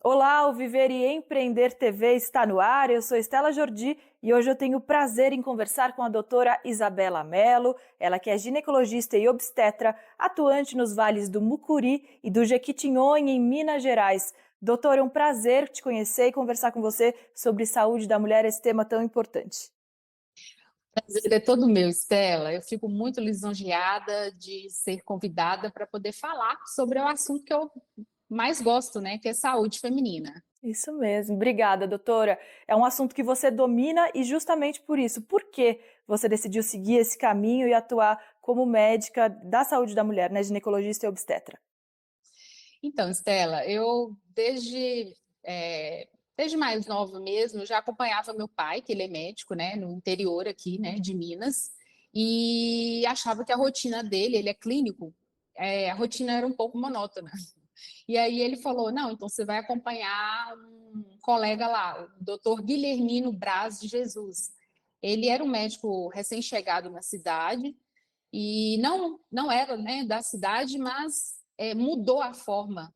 Olá, o Viver e Empreender TV está no ar. Eu sou Estela Jordi e hoje eu tenho o prazer em conversar com a doutora Isabela Mello, ela que é ginecologista e obstetra, atuante nos vales do Mucuri e do Jequitinhonha, em Minas Gerais. Doutora, é um prazer te conhecer e conversar com você sobre saúde da mulher, esse tema tão importante. Prazer é todo meu, Estela. Eu fico muito lisonjeada de ser convidada para poder falar sobre o assunto que eu mais gosto, né, que é saúde feminina. Isso mesmo. Obrigada, doutora. É um assunto que você domina e justamente por isso, por que você decidiu seguir esse caminho e atuar como médica da saúde da mulher, né, ginecologista e obstetra? Então, Estela, eu desde mais nova mesmo, já acompanhava meu pai, que ele é médico, né, no interior aqui, né, de Minas, e achava que a rotina dele, ele é clínico, a rotina era um pouco monótona. E aí ele falou, não, então você vai acompanhar um colega lá, o doutor Guilhermino Braz de Jesus. Ele era um médico recém-chegado na cidade e não era, né, da cidade, mas mudou a forma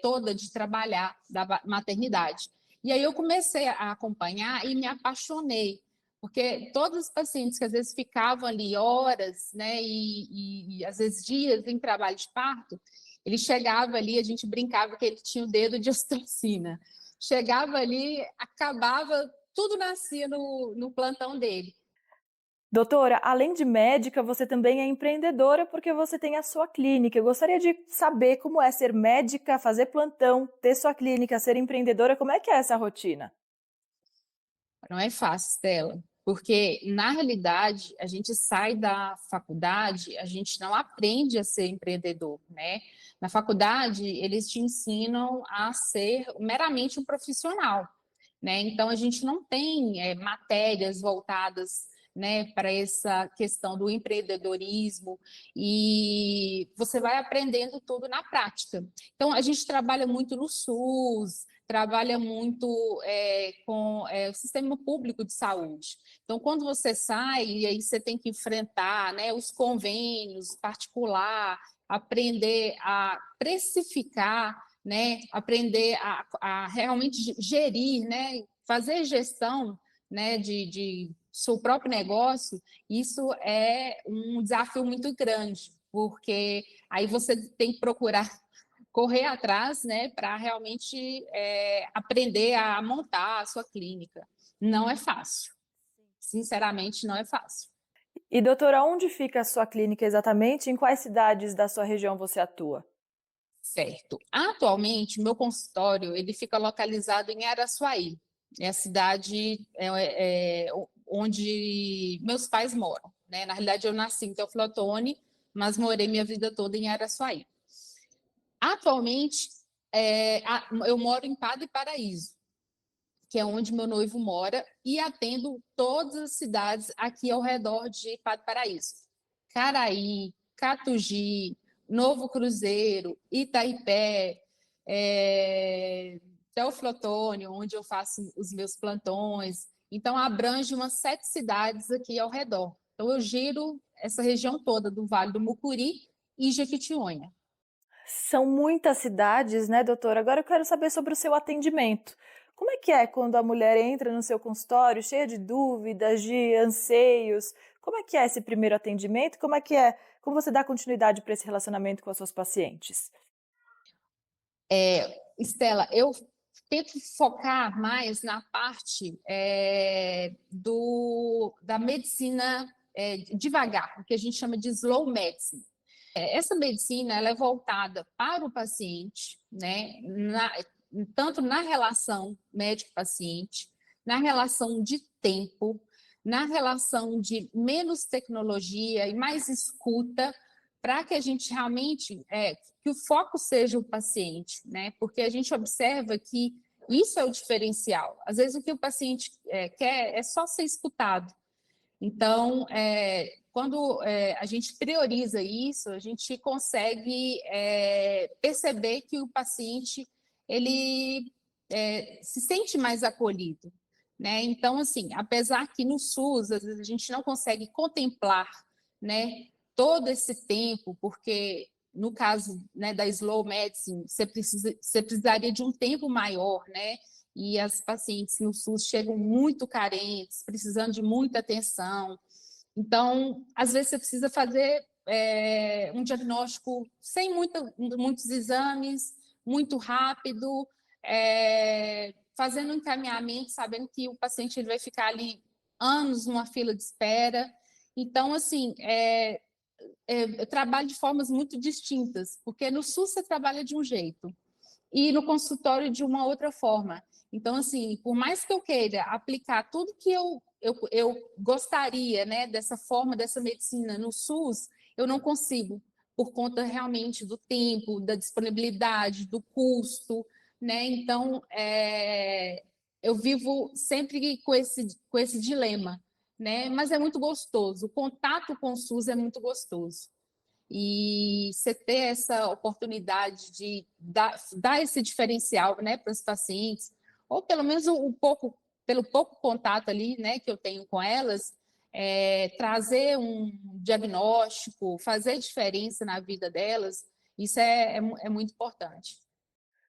toda de trabalhar da maternidade. E aí eu comecei a acompanhar e me apaixonei, porque todos os pacientes que às vezes ficavam ali horas, né, e às vezes dias em trabalho de parto, ele chegava ali, a gente brincava que ele tinha o dedo de ostracina. Chegava ali, acabava, tudo nascia no plantão dele. Doutora, além de médica, você também é empreendedora porque você tem a sua clínica. Eu gostaria de saber como é ser médica, fazer plantão, ter sua clínica, ser empreendedora, como é que é essa rotina? Não é fácil, Stella, porque na realidade a gente sai da faculdade, a gente não aprende a ser empreendedor, né? Na faculdade eles te ensinam a ser meramente um profissional, né? Então a gente não tem matérias voltadas, né, para essa questão do empreendedorismo e você vai aprendendo tudo na prática. Então a gente trabalha muito no SUS, trabalha muito com o sistema público de saúde. Então, quando você sai, e aí você tem que enfrentar, né, os convênios particular, aprender a precificar, né, aprender a realmente gerir, né, fazer gestão, né, de seu próprio negócio, isso é um desafio muito grande, porque aí você tem que procurar correr atrás, né, para realmente aprender a montar a sua clínica. Não é fácil, sinceramente, não é fácil. E doutora, onde fica a sua clínica exatamente? Em quais cidades da sua região você atua? Certo. Atualmente, meu consultório ele fica localizado em Araçuaí, é a cidade onde meus pais moram. Né? Na realidade, eu nasci em Teoflotone, mas morei minha vida toda em Araçuaí. Atualmente, eu moro em Padre Paraíso, que é onde meu noivo mora, e atendo todas as cidades aqui ao redor de Padre Paraíso. Caraí, Catugi, Novo Cruzeiro, Itaipé, Teoflotone, onde eu faço os meus plantões. Então, abrange umas 7 cidades aqui ao redor. Então, eu giro essa região toda do Vale do Mucuri e Jequitinhonha. São muitas cidades, né, doutora? Agora eu quero saber sobre o seu atendimento. Como é quando a mulher entra no seu consultório cheia de dúvidas, de anseios? Como é que é esse primeiro atendimento? Como você dá continuidade para esse relacionamento com as suas pacientes? Estela, eu tento focar mais na parte da medicina devagar, o que a gente chama de slow medicine. Essa medicina ela é voltada para o paciente, né, tanto na relação médico-paciente, na relação de tempo, na relação de menos tecnologia e mais escuta, para que a gente realmente, que o foco seja o paciente, né? Porque a gente observa que isso é o diferencial. Às vezes o que o paciente quer é só ser escutado. Então, quando a gente prioriza isso, a gente consegue perceber que o paciente ele se sente mais acolhido, né? Então, assim, apesar que no SUS às vezes a gente não consegue contemplar, né, todo esse tempo, porque no caso, né, da slow medicine, você precisaria de um tempo maior, né? E as pacientes no SUS chegam muito carentes, precisando de muita atenção. Então, às vezes você precisa fazer um diagnóstico sem muitos exames, muito rápido, fazendo um encaminhamento, sabendo que o paciente ele vai ficar ali anos numa fila de espera. Então, assim, eu trabalho de formas muito distintas, porque no SUS você trabalha de um jeito e no consultório de uma outra forma. Então, assim, por mais que eu queira aplicar tudo que eu gostaria, né, dessa forma, dessa medicina no SUS, eu não consigo, por conta realmente do tempo, da disponibilidade, do custo, né? Então, eu vivo sempre com esse dilema, né? Mas é muito gostoso, o contato com o SUS é muito gostoso. E você ter essa oportunidade de dar esse diferencial, né, para os pacientes, ou pelo menos pelo pouco contato ali, né, que eu tenho com elas, trazer um diagnóstico, fazer diferença na vida delas, isso é muito importante.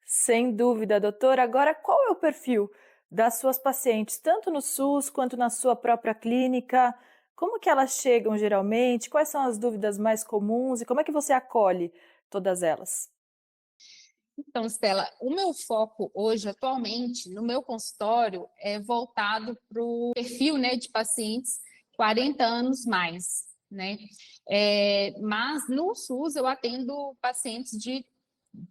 Sem dúvida, doutora. Agora, qual é o perfil das suas pacientes, tanto no SUS quanto na sua própria clínica? Como que elas chegam geralmente? Quais são as dúvidas mais comuns e como é que você acolhe todas elas? Então, Stella, o meu foco hoje, atualmente, no meu consultório, é voltado para o perfil, né, de pacientes 40 anos mais, né? Mas no SUS eu atendo pacientes de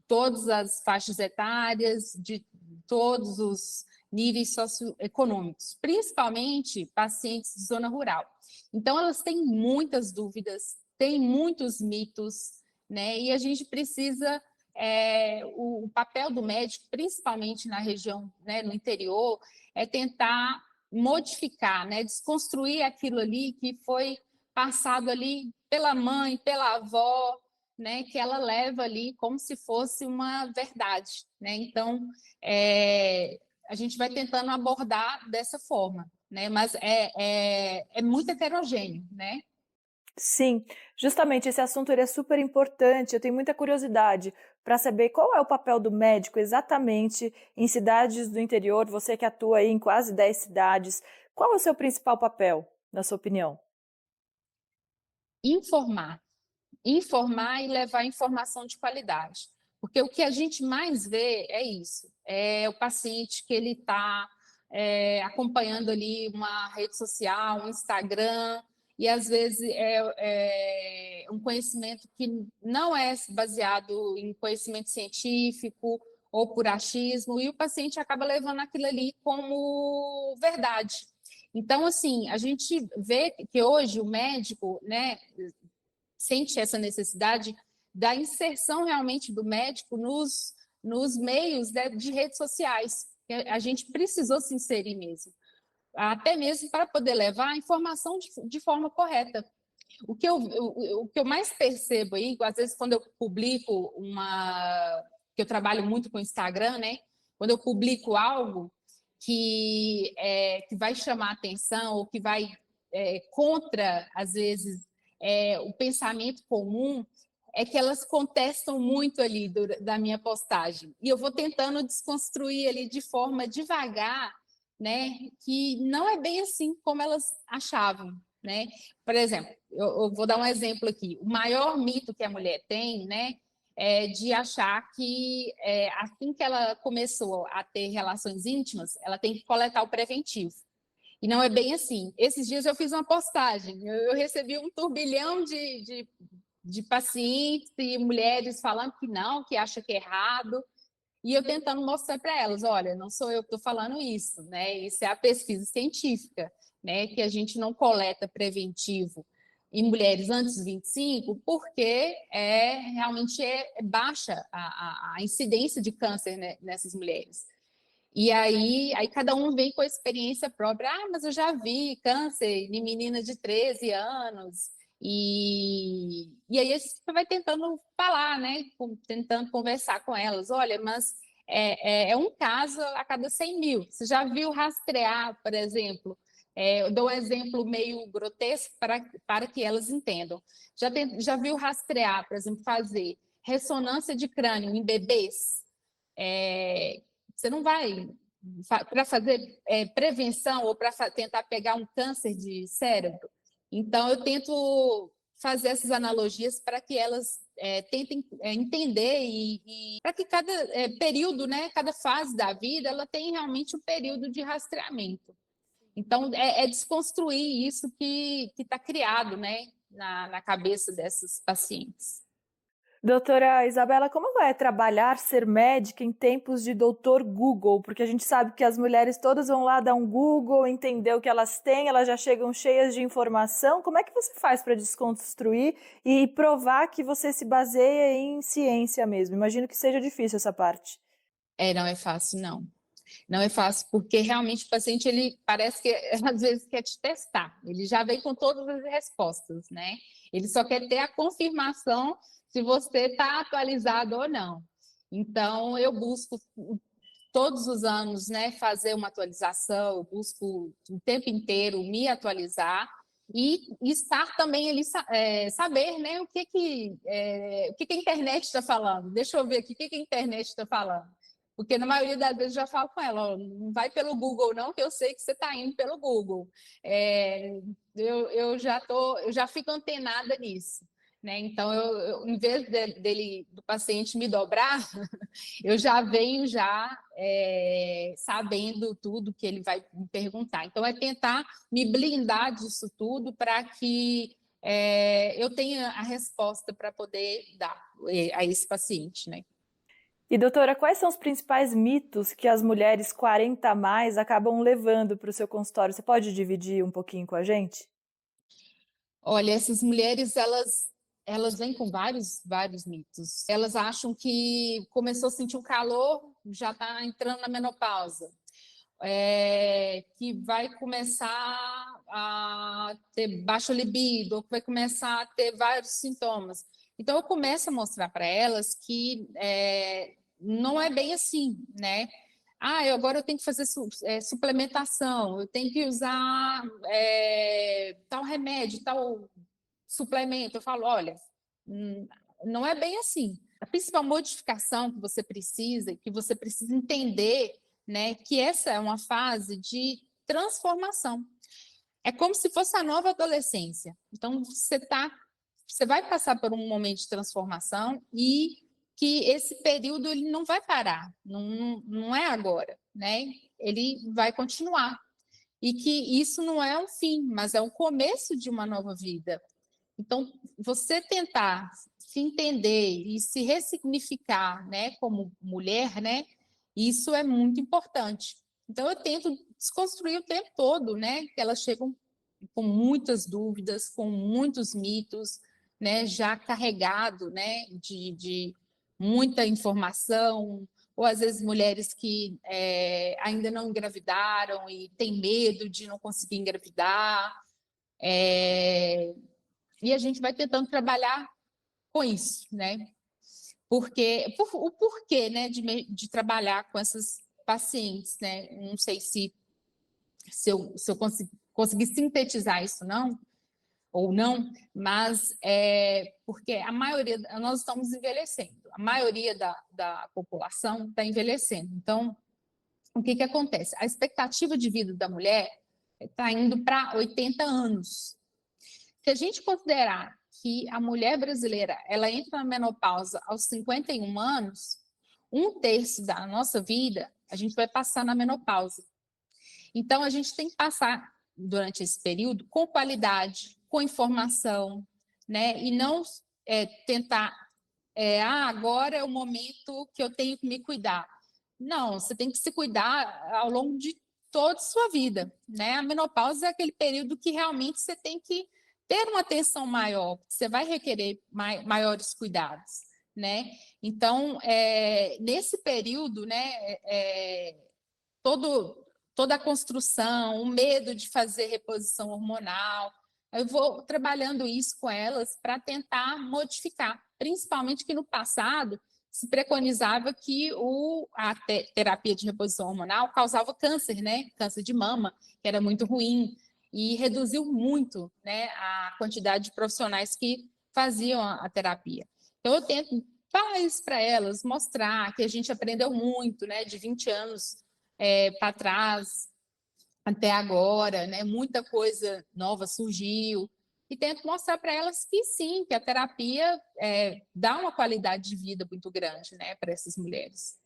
todas as faixas etárias, de todos os níveis socioeconômicos, principalmente pacientes de zona rural. Então, elas têm muitas dúvidas, têm muitos mitos, né? E a gente precisa o papel do médico, principalmente na região, né, no interior, é tentar modificar, né, desconstruir aquilo ali que foi passado ali pela mãe, pela avó, né, que ela leva ali como se fosse uma verdade, né? Então, a gente vai tentando abordar dessa forma, né? Mas é muito heterogêneo, né? Sim, justamente esse assunto ele é super importante. Eu tenho muita curiosidade para saber qual é o papel do médico exatamente em cidades do interior. Você que atua aí em quase 10 cidades, qual é o seu principal papel, na sua opinião? Informar, informar e levar informação de qualidade. Porque o que a gente mais vê é isso, é o paciente que ele está acompanhando ali uma rede social, um Instagram, e às vezes é um conhecimento que não é baseado em conhecimento científico ou por achismo, e o paciente acaba levando aquilo ali como verdade. Então, assim, a gente vê que hoje o médico, né, sente essa necessidade da inserção realmente do médico nos meios, né, de redes sociais. A gente precisou se inserir mesmo, até mesmo para poder levar a informação de forma correta. O que eu mais percebo aí, às vezes quando eu publico que eu trabalho muito com o Instagram, né? Quando eu publico algo que vai chamar atenção ou que vai contra, às vezes, o pensamento comum, é que elas contestam muito ali da minha postagem. E eu vou tentando desconstruir ali de forma devagar, né? Que não é bem assim como elas achavam, né? Por exemplo, eu vou dar um exemplo aqui. O maior mito que a mulher tem, né? É de achar que assim que ela começou a ter relações íntimas, ela tem que coletar o preventivo. E não é bem assim. Esses dias eu fiz uma postagem, eu recebi um turbilhão de pacientes e mulheres falando que não, que acha que é errado, e eu tentando mostrar para elas, olha, não sou eu que estou falando isso, né? Isso é a pesquisa científica, né? Que a gente não coleta preventivo em mulheres antes dos 25, porque realmente é baixa a incidência de câncer, né, nessas mulheres. E aí cada um vem com a experiência própria. Ah, mas eu já vi câncer em menina de 13 anos. E aí você vai tentando falar, né? Tentando conversar com elas. Olha, mas é um caso a cada 100 mil. Você já viu rastrear, por exemplo, Eu dou um exemplo meio grotesco para que elas entendam. Já viu rastrear, por exemplo, fazer ressonância de crânio em bebês? Você não vai para fazer prevenção ou para tentar pegar um câncer de cérebro. Então, eu tento fazer essas analogias para que elas tentem entender e para que cada período, né, cada fase da vida, ela tem realmente um período de rastreamento. Então, é desconstruir isso que está criado, né, na cabeça dessas pacientes. Doutora Isabela, como é trabalhar, ser médica em tempos de doutor Google? Porque a gente sabe que as mulheres todas vão lá dar um Google, entender o que elas têm, elas já chegam cheias de informação. Como é que você faz para desconstruir e provar que você se baseia em ciência mesmo? Imagino que seja difícil essa parte. Não é fácil, não. Não é fácil, porque realmente o paciente, ele parece que às vezes quer te testar. Ele já vem com todas as respostas, né? Ele só quer ter a confirmação se você está atualizado ou não. Então, eu busco todos os anos, né, fazer uma atualização, eu busco o tempo inteiro me atualizar e estar também ali, saber, né, o que a internet está falando. Deixa eu ver aqui o que a internet está falando. Porque na maioria das vezes eu já falo com ela, não vai pelo Google não, que eu sei que você está indo pelo Google. Eu já fico antenada nisso. Né? Então, em vez do paciente me dobrar, eu já venho sabendo tudo que ele vai me perguntar. Então, é tentar me blindar disso tudo para que eu tenha a resposta para poder dar a esse paciente, né? E doutora, quais são os principais mitos que as mulheres 40 a mais acabam levando para o seu consultório? Você pode dividir um pouquinho com a gente? Olha, essas mulheres, elas vêm com vários mitos. Elas acham que começou a sentir um calor, já está entrando na menopausa. Que vai começar a ter baixa libido, ou que vai começar a ter vários sintomas. Então, eu começo a mostrar para elas que não é bem assim, né? Agora eu tenho que fazer suplementação, eu tenho que usar tal remédio, tal suplemento. Eu falo, olha, não é bem assim. A principal modificação que você precisa entender, né, que essa é uma fase de transformação. É como se fosse a nova adolescência. Então, você vai passar por um momento de transformação e que esse período ele não vai parar, não é agora, né? Ele vai continuar. E que isso não é um fim, mas é o começo de uma nova vida. Então, você tentar se entender e se ressignificar, né, como mulher, né, isso é muito importante. Então, eu tento desconstruir o tempo todo, né, que elas chegam com muitas dúvidas, com muitos mitos, né, já carregado, né, de muita informação, ou às vezes mulheres que ainda não engravidaram e têm medo de não conseguir engravidar. E a gente vai tentando trabalhar com isso, né? O porquê, né, de trabalhar com essas pacientes, né? Não sei se eu consegui sintetizar isso não, ou não, mas porque nós estamos envelhecendo, a maioria da população está envelhecendo. Então, o que acontece? A expectativa de vida da mulher está indo para 80 anos. Se a gente considerar que a mulher brasileira ela entra na menopausa aos 51 anos, um terço da nossa vida a gente vai passar na menopausa. Então, a gente tem que passar durante esse período com qualidade, com informação, né? E não tentar, agora é o momento que eu tenho que me cuidar. Não, você tem que se cuidar ao longo de toda a sua vida, né? A menopausa é aquele período que realmente você tem que ter uma atenção maior, você vai requerer maiores cuidados, né? Então, nesse período, né, toda a construção, o medo de fazer reposição hormonal, eu vou trabalhando isso com elas para tentar modificar, principalmente que no passado se preconizava que a terapia de reposição hormonal causava câncer, né? Câncer de mama, que era muito ruim, e reduziu muito, né, a quantidade de profissionais que faziam a terapia. Então, eu tento falar isso para elas, mostrar que a gente aprendeu muito, né, de 20 anos para trás até agora, né, muita coisa nova surgiu, e tento mostrar para elas que sim, que a terapia dá uma qualidade de vida muito grande, né, para essas mulheres.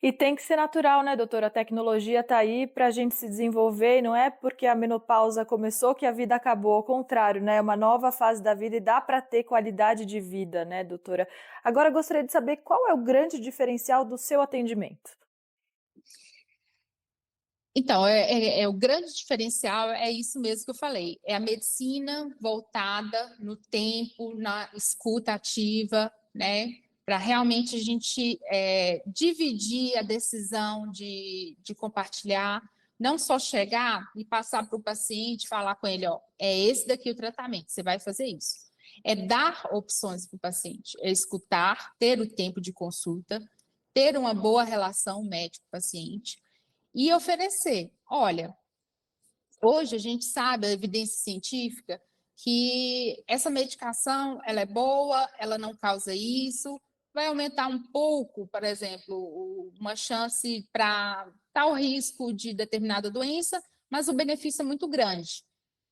E tem que ser natural, né, doutora? A tecnologia está aí para a gente se desenvolver e não é porque a menopausa começou que a vida acabou. Ao contrário, né? É uma nova fase da vida e dá para ter qualidade de vida, né, doutora? Agora, eu gostaria de saber qual é o grande diferencial do seu atendimento. Então, o grande diferencial é isso mesmo que eu falei, é a medicina voltada no tempo, na escuta ativa, né? Para realmente a gente dividir a decisão de compartilhar, não só chegar e passar para o paciente, falar com ele, ó, é esse daqui o tratamento, você vai fazer isso. É dar opções para o paciente, é escutar, ter o tempo de consulta, ter uma boa relação médico-paciente, e oferecer. Olha, hoje a gente sabe, a evidência científica, que essa medicação ela é boa, ela não causa isso, vai aumentar um pouco, por exemplo, uma chance para tal risco de determinada doença, mas o benefício é muito grande.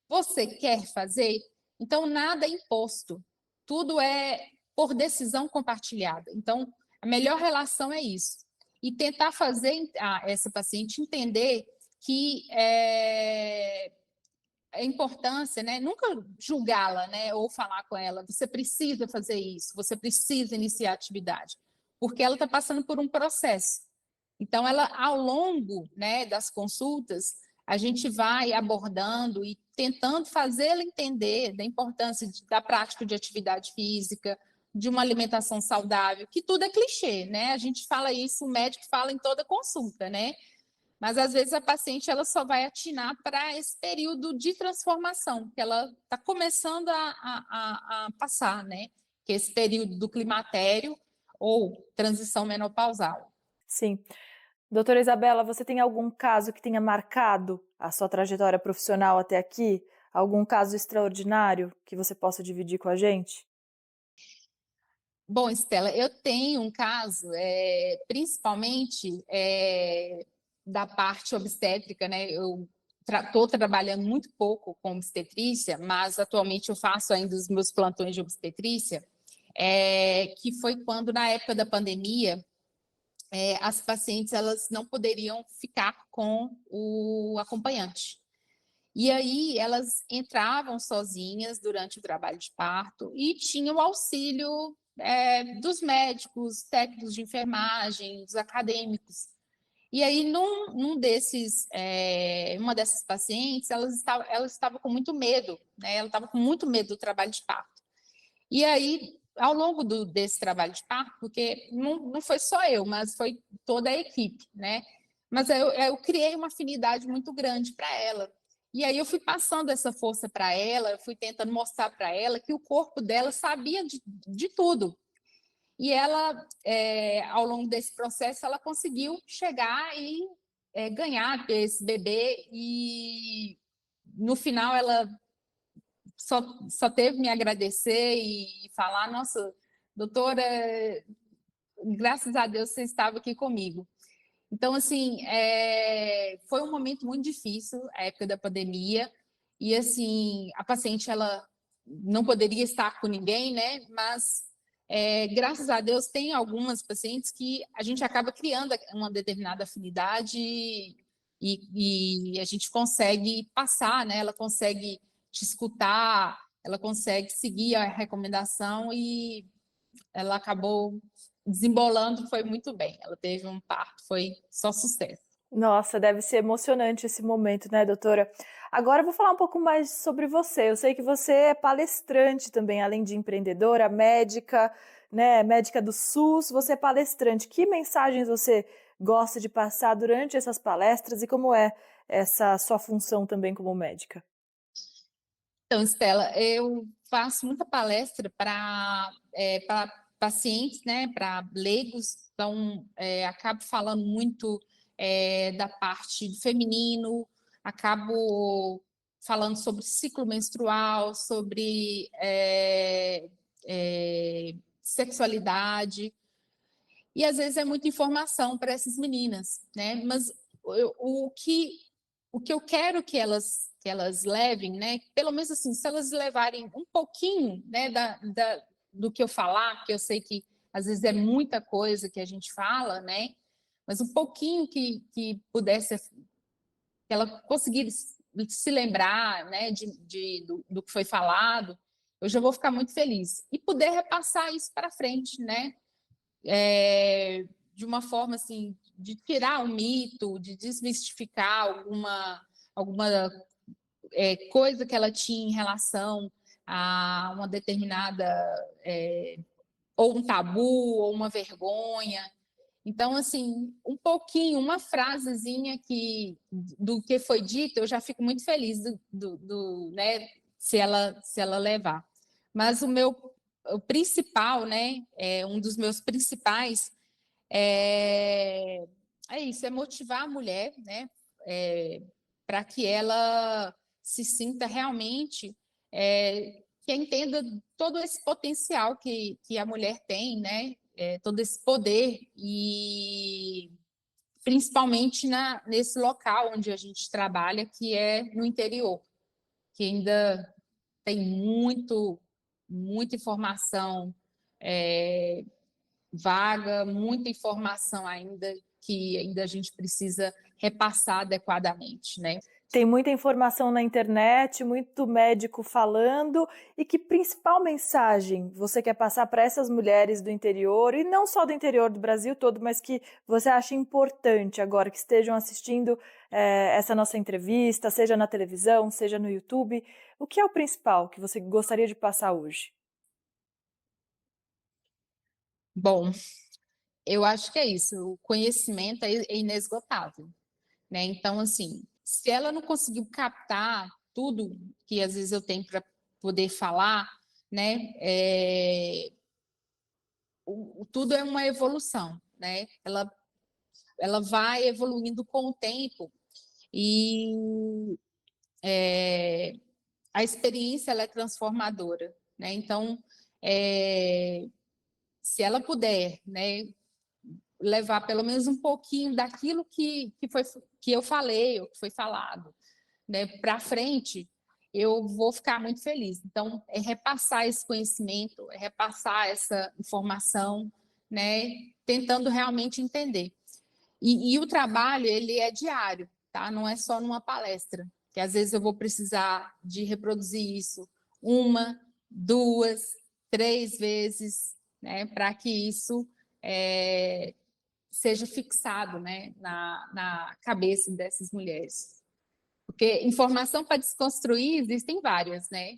Você quer fazer? Então, nada é imposto, tudo é por decisão compartilhada. Então, a melhor relação é isso. E tentar fazer essa paciente entender que a importância, né? Nunca julgá-la, né? Ou falar com ela, você precisa fazer isso, você precisa iniciar a atividade, porque ela está passando por um processo. Então, ela, ao longo, né, das consultas, a gente vai abordando e tentando fazê-la entender da importância da prática de atividade física, de uma alimentação saudável, que tudo é clichê, né? A gente fala isso, o médico fala em toda consulta, né? Mas às vezes a paciente ela só vai atinar para esse período de transformação que ela está começando a passar, né? Que é esse período do climatério ou transição menopausal. Sim. Doutora Isabela, você tem algum caso que tenha marcado a sua trajetória profissional até aqui? Algum caso extraordinário que você possa dividir com a gente? Bom, Estela, eu tenho um caso, principalmente da parte obstétrica, né? Eu estou trabalhando muito pouco com obstetrícia, mas atualmente eu faço ainda os meus plantões de obstetrícia, que foi quando, na época da pandemia, as pacientes elas não poderiam ficar com o acompanhante. E aí elas entravam sozinhas durante o trabalho de parto e tinham o auxílio dos médicos, técnicos de enfermagem, dos acadêmicos. E aí, uma dessas pacientes, ela estava com muito medo, né? Ela estava com muito medo do trabalho de parto. E aí, ao longo desse trabalho de parto, porque não foi só eu, mas foi toda a equipe, né? Mas eu criei uma afinidade muito grande para ela. E aí eu fui passando essa força para ela, eu fui tentando mostrar para ela que o corpo dela sabia de tudo. E ela, ao longo desse processo, ela conseguiu chegar e ganhar esse bebê. E no final ela só teve me agradecer e falar, nossa, doutora, graças a Deus você estava aqui comigo. Então, assim, foi um momento muito difícil, a época da pandemia, e, assim, a paciente, ela não poderia estar com ninguém, né? Mas, graças a Deus, tem algumas pacientes que a gente acaba criando uma determinada afinidade e a gente consegue passar, né? Ela consegue te escutar, ela consegue seguir a recomendação e ela acabou desembolando, foi muito bem. Ela teve um parto, foi só sucesso. Nossa, deve ser emocionante esse momento, né, doutora? Agora eu vou falar um pouco mais sobre você. Eu sei que você é palestrante também, além de empreendedora, médica, né, médica do SUS, você é palestrante. Que mensagens você gosta de passar durante essas palestras e como é essa sua função também como médica? Então, Estela, eu faço muita palestra para pacientes, né, para leigos, então acabo falando muito da parte do feminino, acabo falando sobre ciclo menstrual, sobre sexualidade, e às vezes é muita informação para essas meninas, né? Mas o que eu quero que elas levem, né? Pelo menos assim, se elas levarem um pouquinho, né, do que eu falar, porque eu sei que às vezes é muita coisa que a gente fala, né? Mas um pouquinho que pudesse, que ela conseguisse se lembrar, né, do que foi falado, eu já vou ficar muito feliz. E poder repassar isso para frente, né? De uma forma assim, de tirar o mito, de desmistificar alguma coisa que ela tinha em relação a uma determinada, ou um tabu, ou uma vergonha. Então, assim, um pouquinho, uma frasezinha do que foi dito, eu já fico muito feliz né, se ela levar. Mas o principal, né, um dos meus principais é, isso, é motivar a mulher, né, para que ela se sinta realmente, que entenda todo esse potencial que a mulher tem, né, todo esse poder, e principalmente nesse local onde a gente trabalha, que é no interior, que ainda tem muita informação vaga, muita informação ainda que ainda a gente precisa repassar adequadamente, né? Tem muita informação na internet, muito médico falando, e que principal mensagem você quer passar para essas mulheres do interior, e não só do interior do Brasil todo, mas que você acha importante agora que estejam assistindo essa nossa entrevista, seja na televisão, seja no YouTube? O que é o principal que você gostaria de passar hoje? Bom, eu acho que é isso, o conhecimento é inesgotável, né? Então, assim, se ela não conseguiu captar tudo que às vezes eu tenho para poder falar, né? Tudo é uma evolução, né? Ela vai evoluindo com o tempo, e a experiência ela é transformadora, né? Então, se ela puder, né, levar pelo menos um pouquinho daquilo que eu falei, ou que foi falado, né, para frente, eu vou ficar muito feliz. Então, é repassar esse conhecimento, é repassar essa informação, né, tentando realmente entender. E o trabalho, ele é diário, tá? Não é só numa palestra, que às vezes eu vou precisar de reproduzir isso uma, duas, três vezes, né? Para que isso seja fixado, né? Na cabeça dessas mulheres. Porque informação para desconstruir existem várias, né?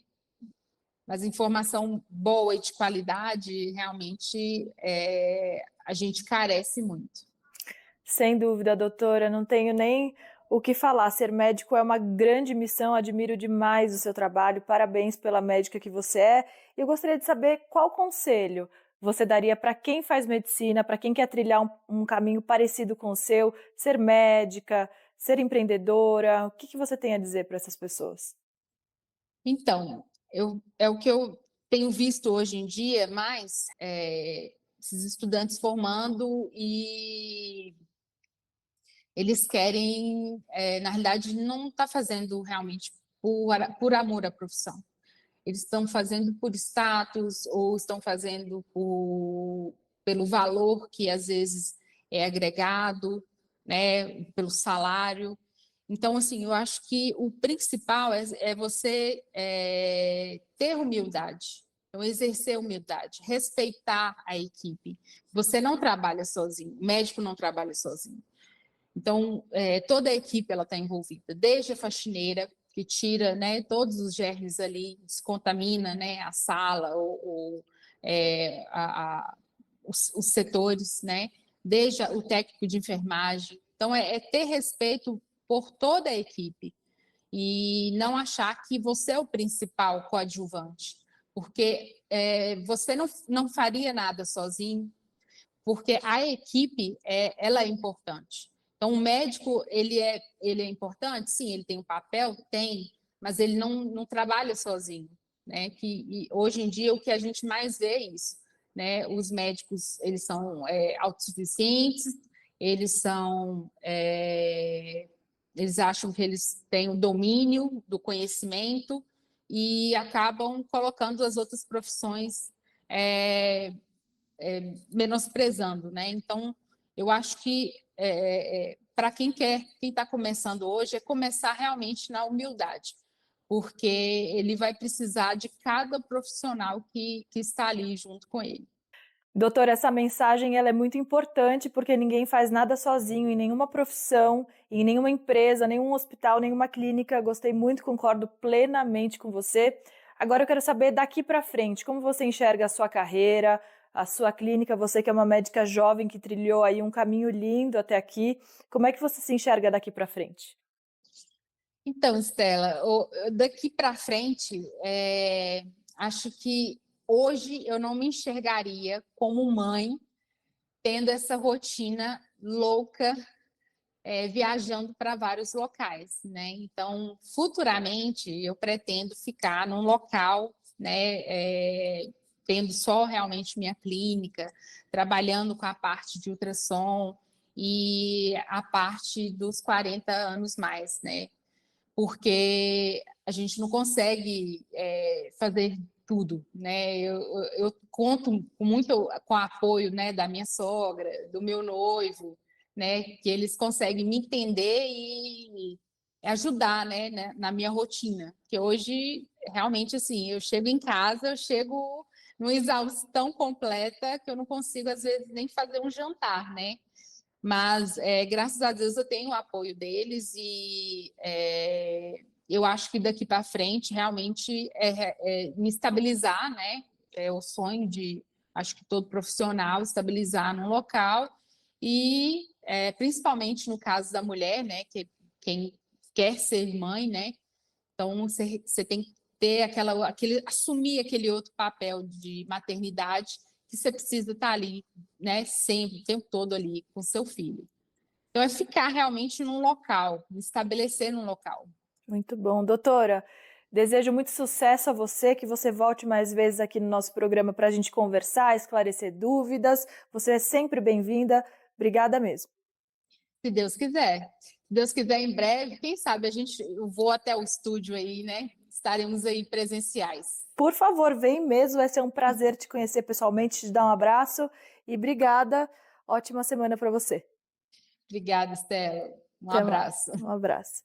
Mas informação boa e de qualidade, realmente, a gente carece muito. Sem dúvida, doutora, não tenho nem o que falar. Ser médico é uma grande missão, admiro demais o seu trabalho, parabéns pela médica que você é. E eu gostaria de saber qual conselho você daria para quem faz medicina, para quem quer trilhar um caminho parecido com o seu, ser médica, ser empreendedora. O que você tem a dizer para essas pessoas? Então, é o que eu tenho visto hoje em dia, mais esses estudantes formando, e eles querem, na realidade, não está fazendo realmente por amor à profissão. Eles estão fazendo por status, ou estão fazendo pelo valor que às vezes é agregado, né, pelo salário. Então, assim, eu acho que o principal é você ter humildade, então, exercer humildade, respeitar a equipe. Você não trabalha sozinho, o médico não trabalha sozinho. Então, toda a equipe ela está envolvida, desde a faxineira, que tira, né, todos os germes ali, descontamina, né, a sala, ou os setores, né, desde o técnico de enfermagem. Então, é ter respeito por toda a equipe, e não achar que você é o principal coadjuvante, porque você não faria nada sozinho, porque a equipe ela é importante. Então, o médico ele é importante, sim, ele tem um papel, tem, mas ele não trabalha sozinho, né? E hoje em dia o que a gente mais vê é isso, né? Os médicos eles são autossuficientes, eles são eles acham que eles têm o domínio do conhecimento e acabam colocando as outras profissões menosprezando, né? Então, eu acho que para quem está começando hoje, é começar realmente na humildade, porque ele vai precisar de cada profissional que está ali junto com ele. Doutora, essa mensagem ela é muito importante porque ninguém faz nada sozinho em nenhuma profissão, em nenhuma empresa, nenhum hospital, nenhuma clínica. Gostei muito, concordo plenamente com você. Agora eu quero saber daqui para frente, como você enxerga a sua carreira, a sua clínica, você que é uma médica jovem que trilhou aí um caminho lindo até aqui. Como é que você se enxerga daqui para frente? Então, Estela, daqui para frente, acho que hoje eu não me enxergaria como mãe tendo essa rotina louca, viajando para vários locais, né? Então, futuramente, eu pretendo ficar num local, né, tendo só realmente minha clínica, trabalhando com a parte de ultrassom e a parte dos 40 anos mais, né? Porque a gente não consegue fazer tudo, né? Eu conto muito com o apoio, né, da minha sogra, do meu noivo, né, que eles conseguem me entender e ajudar, né, na minha rotina. Que hoje realmente assim, eu chego em casa, eu chego numa exaustão completa que eu não consigo às vezes nem fazer um jantar, né? Mas graças a Deus eu tenho o apoio deles e eu acho que daqui para frente realmente me estabilizar, né? É o sonho de, acho que todo profissional, estabilizar num local e principalmente no caso da mulher, né? Que quem quer ser mãe, né? Então você tem que ter assumir aquele outro papel de maternidade que você precisa estar ali, né? Sempre, o tempo todo ali com seu filho. Então é ficar realmente num local, estabelecer num local. Muito bom. Doutora, desejo muito sucesso a você, que você volte mais vezes aqui no nosso programa para a gente conversar, esclarecer dúvidas. Você é sempre bem-vinda. Obrigada mesmo. Se Deus quiser. Se Deus quiser, em breve, quem sabe eu vou até o estúdio aí, né? Estaremos aí presenciais. Por favor, vem mesmo. Vai ser um prazer te conhecer pessoalmente, te dar um abraço e obrigada. Ótima semana para você. Obrigada, Estela. Um Até mais. abraço. Um abraço.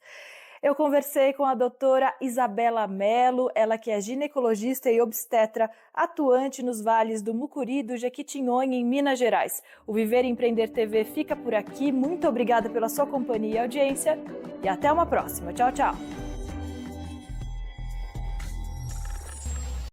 Eu conversei com a doutora Isabela Mello, ela que é ginecologista e obstetra, atuante nos vales do Mucuri e do Jequitinhonha, em Minas Gerais. O Viver e Empreender TV fica por aqui. Muito obrigada pela sua companhia e audiência e até uma próxima. Tchau, tchau.